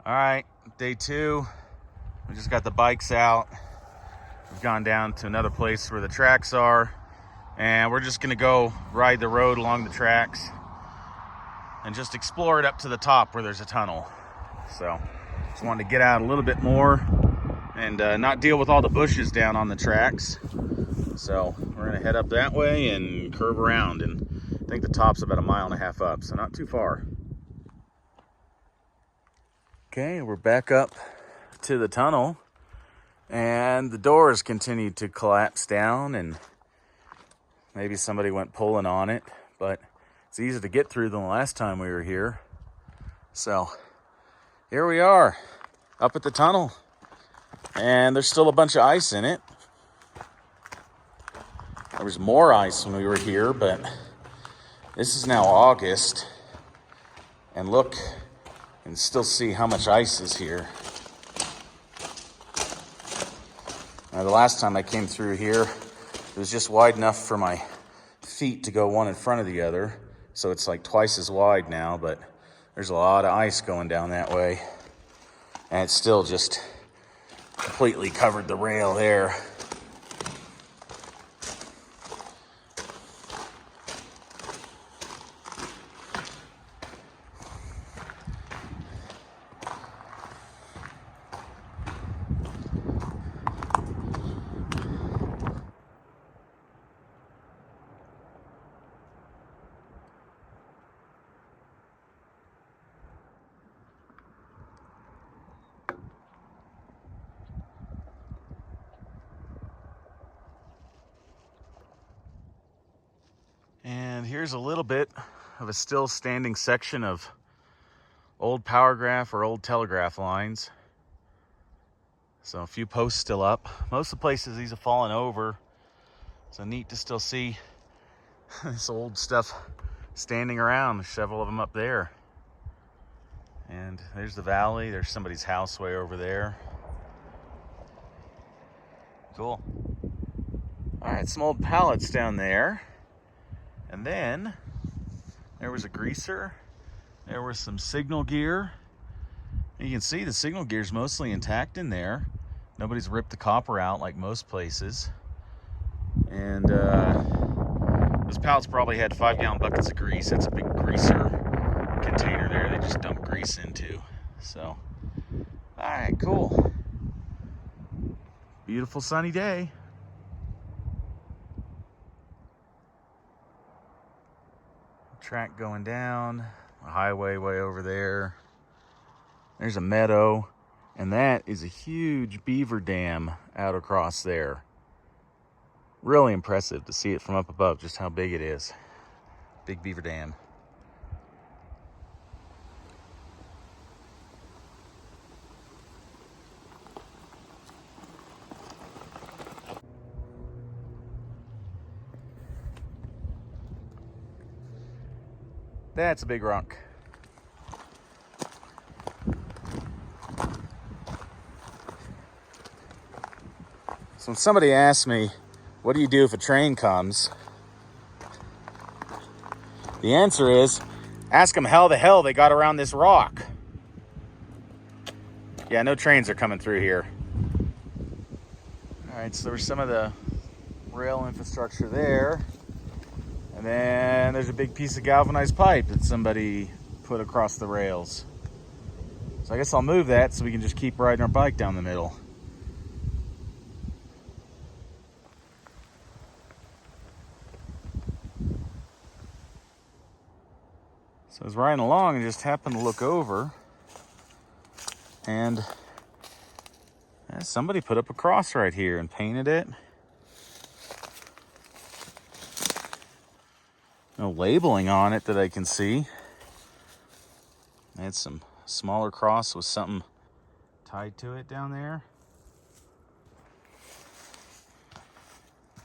All right, day 2. We just got the bikes out. We've gone down to another place where the tracks are, and we're just gonna go ride the road along the tracks and just explore it up to the top where there's a tunnel. So just wanted to get out a little bit more and not deal with all the bushes down on the tracks. So we're gonna head up that way and curve around, and I think the top's about 1.5 miles up, so not too far. Okay, we're back up to the tunnel, and the doors continued to collapse down, and maybe somebody went pulling on it, but it's easier to get through than the last time we were here. So here we are up at the tunnel, and there's still a bunch of ice in it. There was more ice when we were here, but this is now August, and look and still see how much ice is here. Now, the last time I came through here, it was just wide enough for my feet to go one in front of the other, so it's like twice as wide now, but there's a lot of ice going down that way, and it's still just completely covered the rail there. And here's a little bit of a still standing section of old power graph or old telegraph lines. So a few posts still up. Most of the places these have fallen over. So neat to still see this old stuff standing around. There's several of them up there. And there's the valley. There's somebody's house way over there. Cool. All right, some old pallets down there. And then there was a greaser. There was some signal gear. You can see the signal gear is mostly intact in there. Nobody's ripped the copper out like most places. And those pallets probably had 5-gallon buckets of grease. That's a big greaser container there they just dump grease into. So, all right, cool. Beautiful sunny day. Track going down, a highway way over there. There's a meadow, and that is a huge beaver dam out across there. Really impressive to see it from up above, just how big it is. Big beaver dam. That's a big rock. So when somebody asks me, what do you do if a train comes? The answer is, ask them how the hell they got around this rock. Yeah, no trains are coming through here. All right, so there was some of the rail infrastructure there. And then there's a big piece of galvanized pipe that somebody put across the rails. So I guess I'll move that so we can just keep riding our bike down the middle. So I was riding along and just happened to look over, and somebody put up a cross right here and painted it. No labeling on it that I can see. They had some smaller cross with something tied to it down there.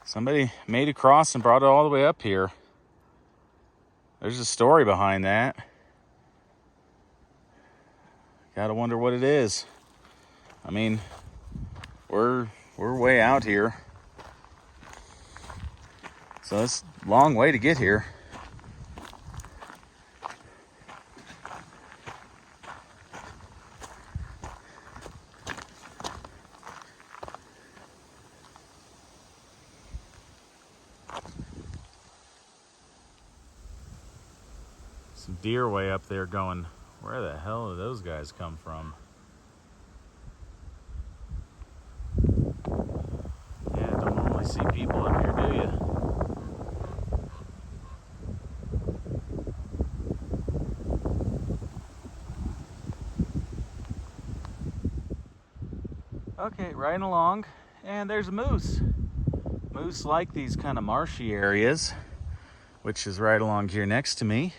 Somebody made a cross and brought it all the way up here. There's a story behind that. Gotta wonder what it is. I mean, we're way out here, so it's a long way to get here. Some deer way up there going, where the hell do those guys come from? Yeah, don't normally see people up here, do you? Okay, riding along, and there's a moose. Moose like these kind of marshy areas, which is right along here next to me.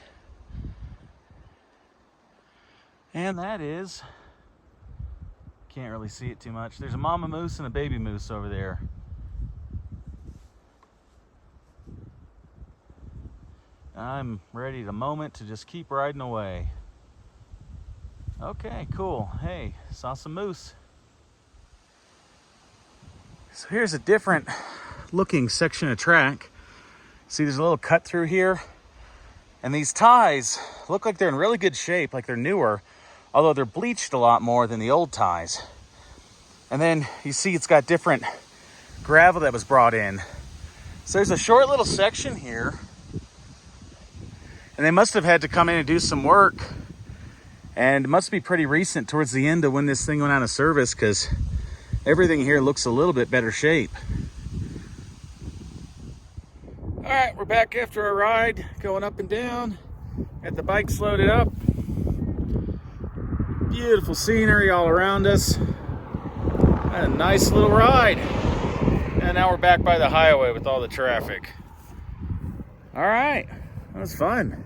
And that is, can't really see it too much. There's a mama moose and a baby moose over there. I'm ready the moment to just keep riding away. Okay, cool. Hey, saw some moose. So here's a different looking section of track. See, there's a little cut through here. And these ties look like they're in really good shape, like they're newer, although they're bleached a lot more than the old ties. And then you see it's got different gravel that was brought in. So there's a short little section here. And they must have had to come in and do some work. And it must be pretty recent, towards the end of when this thing went out of service, because everything here looks a little bit better shape. All right, we're back after our ride, going up and down. Got the bikes loaded up. Beautiful scenery all around us. Had a nice little ride. And now we're back by the highway with all the traffic. All right, that was fun.